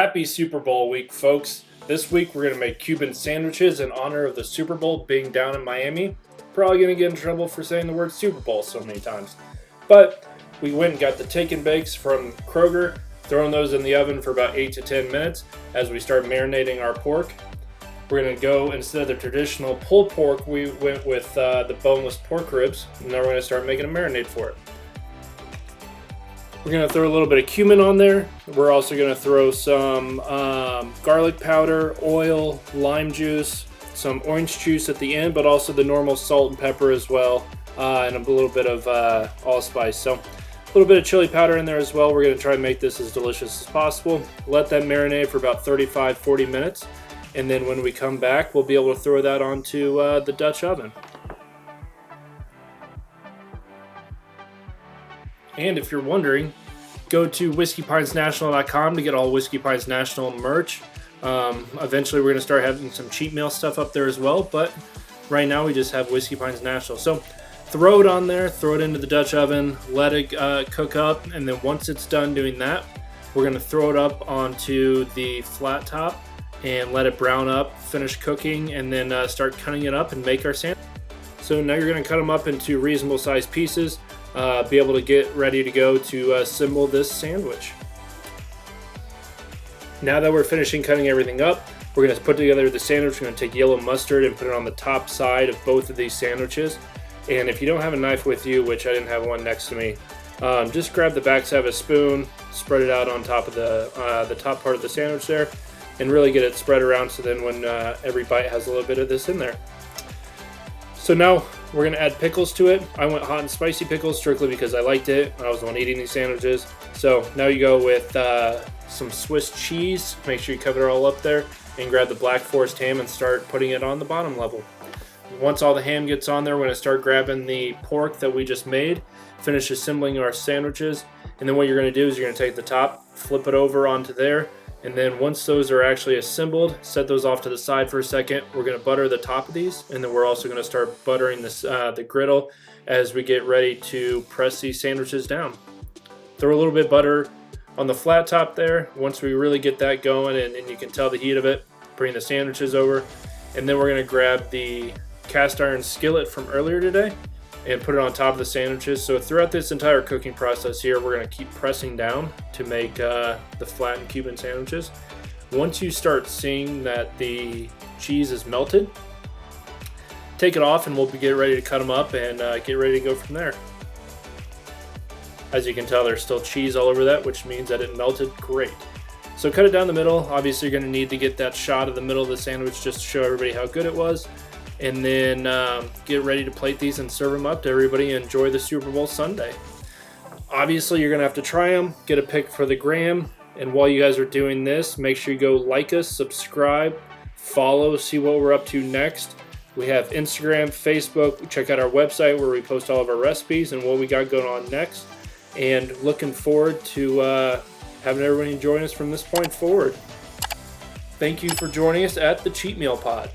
Happy Super Bowl week, folks. This week we're going to make Cuban sandwiches in honor of the Super Bowl being down in Miami. Probably going to get in trouble for saying the word Super Bowl so many times. But we went and got the take and bakes from Kroger, throwing those in the oven for about 8 to 10 minutes as we start marinating our pork. We're going to go, instead of the traditional pulled pork, we went with the boneless pork ribs, and now we're going to start making a marinade for it. We're going to throw a little bit of cumin on there. We're also going to throw some garlic powder, oil, lime juice, some orange juice at the end, but also the normal salt and pepper as well, and a little bit of allspice. So a little bit of chili powder in there as well. We're going to try and make this as delicious as possible. Let that marinate for about 35-40 minutes. And then when we come back, we'll be able to throw that onto the Dutch oven. And if you're wondering, go to whiskeypinesnational.com to get all Whiskey Pines National merch. Eventually we're going to start having some cheat meal stuff up there as well, but right now we just have Whiskey Pines National. So throw it on there, throw it into the Dutch oven, let it cook up, and then once it's done doing that, we're going to throw it up onto the flat top and let it brown up, finish cooking, and then start cutting it up and make our sandwich. So now you're going to cut them up into reasonable sized pieces. Be able to get ready to go to assemble this sandwich. Now that we're finishing cutting everything up, we're going to put together the sandwich. We're going to take yellow mustard and put it on the top side of both of these sandwiches. And if you don't have a knife with you, which I didn't have one next to me, just grab the backside of a spoon, spread it out on top of the top part of the sandwich there, and really get it spread around so then when every bite has a little bit of this in there. So now we're going to add pickles to it. I went hot and spicy pickles strictly because I liked it. I was the one eating these sandwiches. So now you go with some Swiss cheese. Make sure you cover it all up there. And grab the Black Forest ham and start putting it on the bottom level. Once all the ham gets on there, we're going to start grabbing the pork that we just made. Finish assembling our sandwiches. And then what you're going to do is you're going to take the top, flip it over onto there. And then once those are actually assembled, set those off to the side for a second. We're going to butter the top of these, and then we're also going to start buttering this, the griddle as we get ready to press these sandwiches down. Throw a little bit of butter on the flat top there. Once we really get that going, and you can tell the heat of it, bring the sandwiches over. And then we're going to grab the cast iron skillet from earlier today and put it on top of the sandwiches. So throughout this entire cooking process here, we're going to keep pressing down to make the flattened Cuban sandwiches. Once you start seeing that the cheese is melted, take it off and we'll get ready to cut them up and get ready to go from there. As you can tell, there's still cheese all over that, which means that it melted great. So cut it down the middle. Obviously you're going to need to get that shot of the middle of the sandwich just to show everybody how good it was. And then get ready to plate these and serve them up to everybody and enjoy the Super Bowl Sunday. Obviously, you're going to have to try them, get a pic for the gram. And while you guys are doing this, make sure you go like us, subscribe, follow, see what we're up to next. We have Instagram, Facebook. Check out our website where we post all of our recipes and what we got going on next. And looking forward to having everybody join us from this point forward. Thank you for joining us at the Cheat Meal Pod.